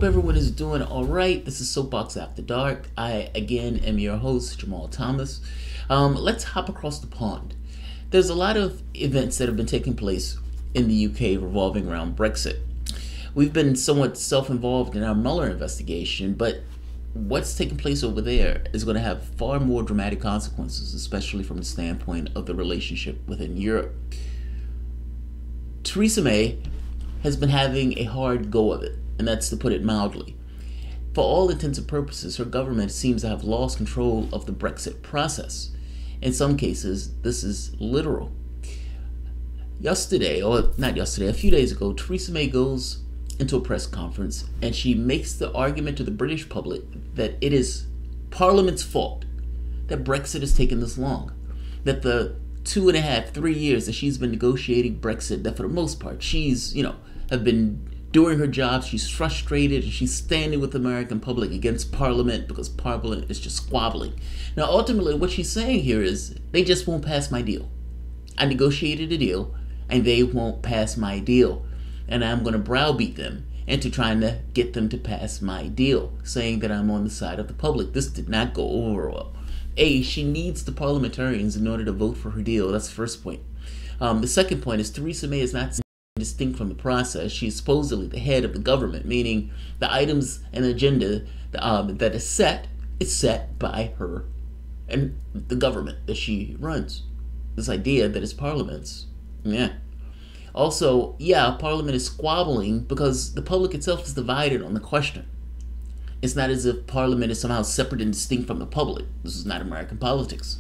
everyone is doing all right. This is Soapbox After Dark. I, again, am your host, Jamarl Thomas. Let's hop across the pond. There's a lot of events that have been taking place in the UK revolving around Brexit. We've been somewhat self-involved in our Mueller investigation, but what's taking place over there is going to have far more dramatic consequences, especially from the standpoint of the relationship within Europe. Theresa May has been having a hard go of it, and that's to put it mildly. For all intents and purposes, her government seems to have lost control of the Brexit process. In some cases, this is literal. A few days ago, Theresa May goes into a press conference and she makes the argument to the British public that it is Parliament's fault that Brexit has taken this long. That the 2.5, 3 years that she's been negotiating Brexit, that for the most part, she's, have been doing her job, she's frustrated, and she's standing with the American public against Parliament because Parliament is just squabbling. Now, ultimately, what she's saying here is, they just won't pass my deal. I negotiated a deal, and they won't pass my deal. And I'm going to browbeat them into trying to get them to pass my deal, saying that I'm on the side of the public. This did not go over well. She needs the parliamentarians in order to vote for her deal. That's the first point. The second point is Theresa May is not distinct from the process. She's supposedly the head of the government, meaning the items and agenda that is set by her and the government that she runs. This idea that it's Parliament's. Yeah. Also, Parliament is squabbling because the public itself is divided on the question. It's not as if Parliament is somehow separate and distinct from the public. This is not American politics.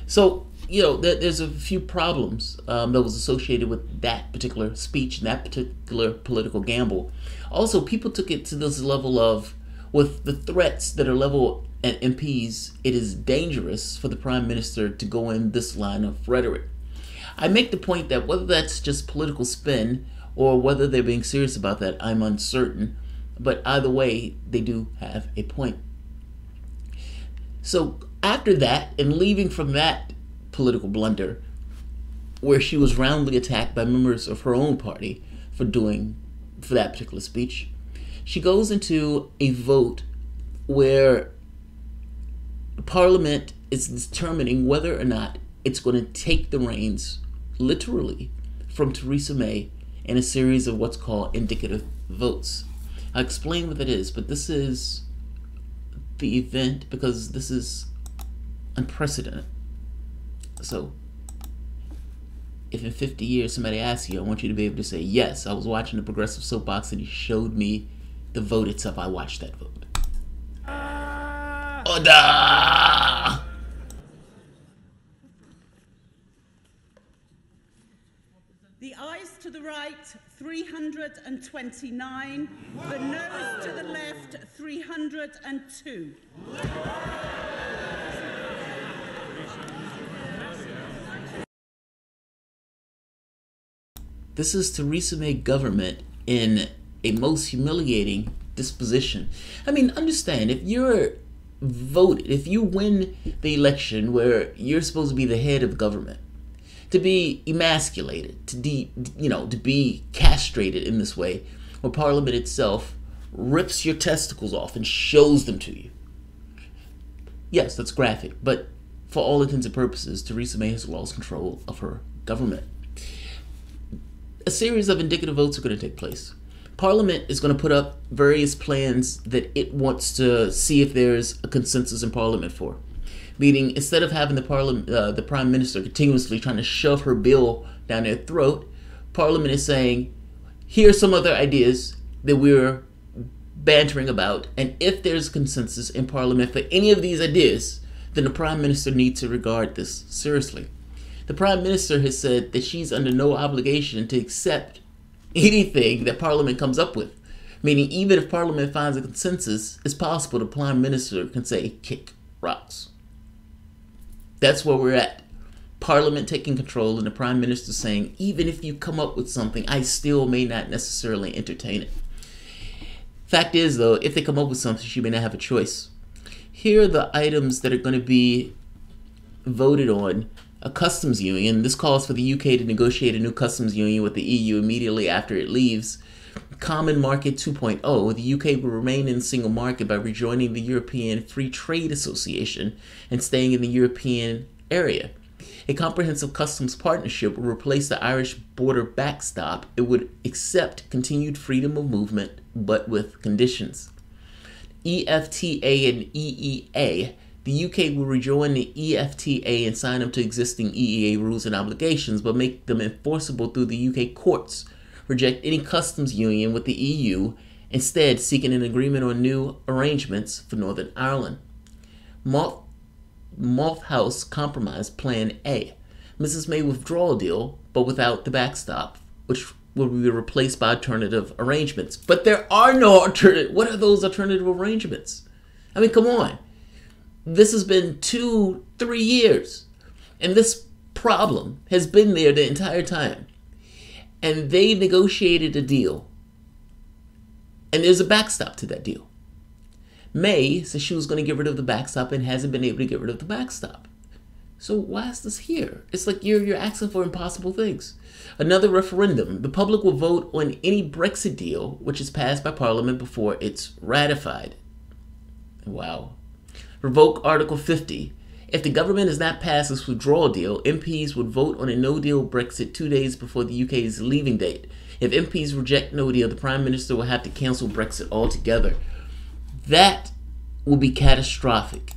So, there's a few problems that was associated with that particular speech and that particular political gamble. Also, people took it to this level of, with the threats that are leveled at MPs, it is dangerous for the Prime Minister to go in this line of rhetoric. I make the point that whether that's just political spin or whether they're being serious about that, I'm uncertain. But either way, they do have a point. So after that, and leaving from that political blunder, where she was roundly attacked by members of her own party for that particular speech, she goes into a vote where Parliament is determining whether or not it's going to take the reins, literally, from Theresa May in a series of what's called indicative votes. I'll explain what that is, but this is the event because this is unprecedented. So, if in 50 years somebody asks you, I want you to be able to say, yes, I was watching the Progressive Soapbox and he showed me the vote itself. I watched that vote. Order! The ayes to the right, 329. The noes to the left, 302. This is Theresa May government in a most humiliating disposition. I mean, understand, if you're voted, if you win the election where you're supposed to be the head of government, to be emasculated, to be castrated in this way, where Parliament itself rips your testicles off and shows them to you. Yes, that's graphic, but for all intents and purposes, Theresa May has lost control of her government. A series of indicative votes are going to take place. Parliament is going to put up various plans that it wants to see if there's a consensus in Parliament for. Meaning, instead of having the Prime Minister continuously trying to shove her bill down their throat, Parliament is saying, here are some other ideas that we're bantering about, and if there's consensus in Parliament for any of these ideas, then the Prime Minister needs to regard this seriously. The Prime Minister has said that she's under no obligation to accept anything that Parliament comes up with. Meaning, even if Parliament finds a consensus, it's possible the Prime Minister can say, kick rocks. That's where we're at. Parliament taking control and the Prime Minister saying, even if you come up with something, I still may not necessarily entertain it. Fact is, though, if they come up with something, she may not have a choice. Here are the items that are going to be voted on a customs union. This calls for the UK to negotiate a new customs union with the EU immediately after it leaves Common Market 2.0. The UK will remain in the single market by rejoining the European Free Trade Association and staying in the European area. A comprehensive customs partnership will replace the Irish border backstop. It would accept continued freedom of movement, but with conditions. EFTA and EEA. The UK will rejoin the EFTA and sign up to existing EEA rules and obligations, but make them enforceable through the UK courts. Reject any customs union with the EU, instead seeking an agreement on new arrangements for Northern Ireland. Malthouse Compromise Plan A. Mrs. May withdrawal deal, but without the backstop, which will be replaced by alternative arrangements. But there are no alternative. What are those alternative arrangements? I mean, come on. This has been 2-3 years, and this problem has been there the entire time. And they negotiated a deal, and there's a backstop to that deal. May said she was going to get rid of the backstop and hasn't been able to get rid of the backstop. So why is this here? It's like you're asking for impossible things. Another referendum. The public will vote on any Brexit deal which is passed by Parliament before it's ratified. Wow. Revoke Article 50. If the government has not passed this withdrawal deal, MPs would vote on a no-deal Brexit 2 days before the UK's leaving date. If MPs reject no deal, the Prime Minister will have to cancel Brexit altogether. That will be catastrophic.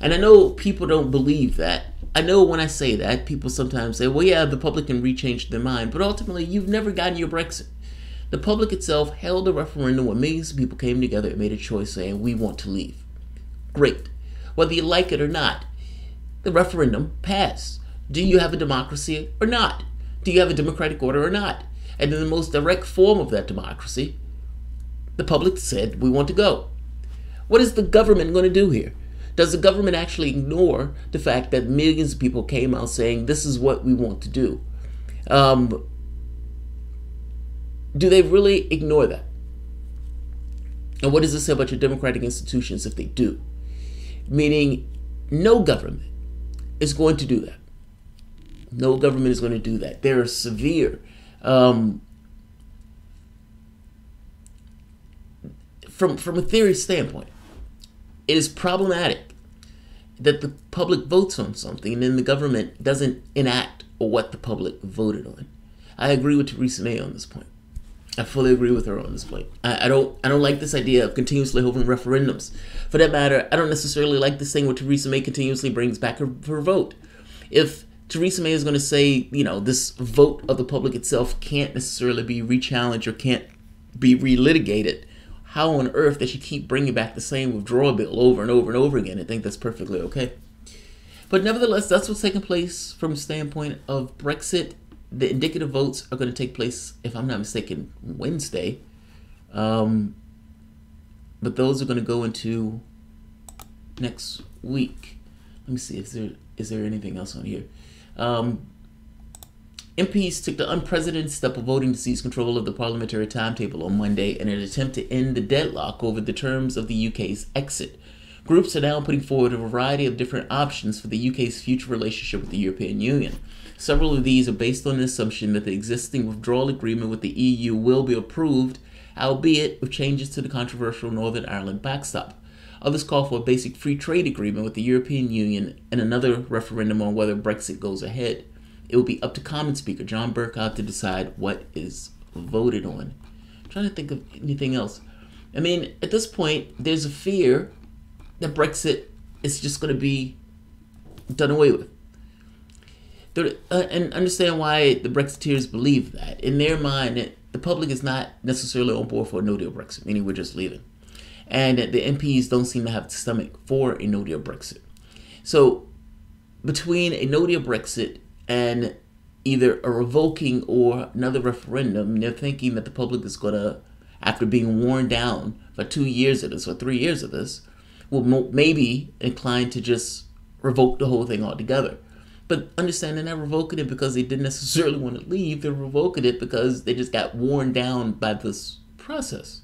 And I know people don't believe that. I know when I say that, people sometimes say, well, yeah, the public can rechange their mind. But ultimately, you've never gotten your Brexit. The public itself held a referendum where millions of people came together and made a choice saying, we want to leave. Great. Whether you like it or not, the referendum passed. Do you have a democracy or not? Do you have a democratic order or not? And in the most direct form of that democracy, the public said, we want to go. What is the government going to do here? Does the government actually ignore the fact that millions of people came out saying, this is what we want to do? Do they really ignore that? And what does this say about your democratic institutions if they do? Meaning, no government is going to do that. No government is going to do that. There are severe from a theory standpoint, it is problematic that the public votes on something and then the government doesn't enact what the public voted on. I agree with Theresa May on this point. I fully agree with her on this point. I don't like this idea of continuously holding referendums. For that matter, I don't necessarily like this thing where Theresa May continuously brings back her vote. If Theresa May is going to say, you know, this vote of the public itself can't necessarily be re-challenged or can't be relitigated, how on earth does she keep bringing back the same withdrawal bill over and over and over again? I think that's perfectly okay. But nevertheless, that's what's taking place from the standpoint of Brexit. The indicative votes are going to take place, if I'm not mistaken, Wednesday. But those are going to go into next week. Let me see if is there anything else on here. MPs took the unprecedented step of voting to seize control of the parliamentary timetable on Monday in an attempt to end the deadlock over the terms of the UK's exit. Groups are now putting forward a variety of different options for the UK's future relationship with the European Union. Several of these are based on the assumption that the existing withdrawal agreement with the EU will be approved, albeit with changes to the controversial Northern Ireland backstop. Others call for a basic free trade agreement with the European Union and another referendum on whether Brexit goes ahead. It will be up to Commons Speaker John Burkow to decide what is voted on. I'm trying to think of anything else. I mean, at this point, there's a fear that Brexit is just going to be done away with. And understand why the Brexiteers believe that. In their mind, the public is not necessarily on board for a no-deal Brexit, meaning we're just leaving. And the MPs don't seem to have the stomach for a no-deal Brexit. So between a no-deal Brexit and either a revoking or another referendum, they're thinking that the public is going to, after being worn down for 2 years of this or 3 years of this, will maybe incline to just revoke the whole thing altogether. But understand they're not revoking it because they didn't necessarily want to leave. They're revoking it because they just got worn down by this process.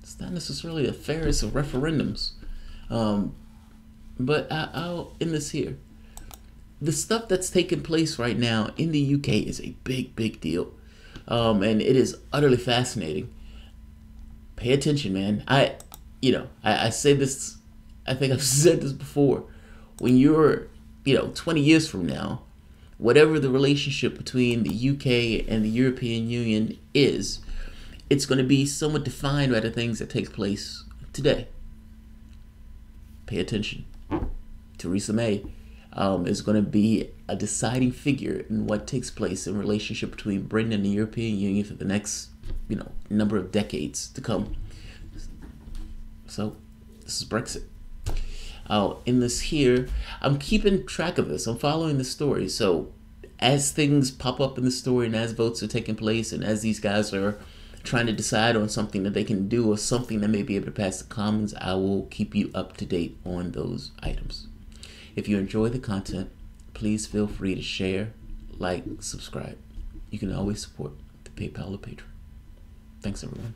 It's not necessarily the fairest of referendums. But I'll end this here. the stuff that's taking place right now in the UK is a big deal, and it is utterly fascinating. Pay attention, man. I say this. I think I've said this before. When you're 20 years from now, whatever the relationship between the UK and the European Union is, it's going to be somewhat defined by the things that take place today. Pay attention. Theresa May is going to be a deciding figure in what takes place in relationship between Britain and the European Union for the next, number of decades to come. So, this is Brexit. I'll end this here. I'm keeping track of this. I'm following the story. So, as things pop up in the story and as votes are taking place and as these guys are trying to decide on something that they can do or something that may be able to pass the Commons, I will keep you up to date on those items. If you enjoy the content, please feel free to share, like, subscribe. You can always support the PayPal or Patreon. Thanks, everyone.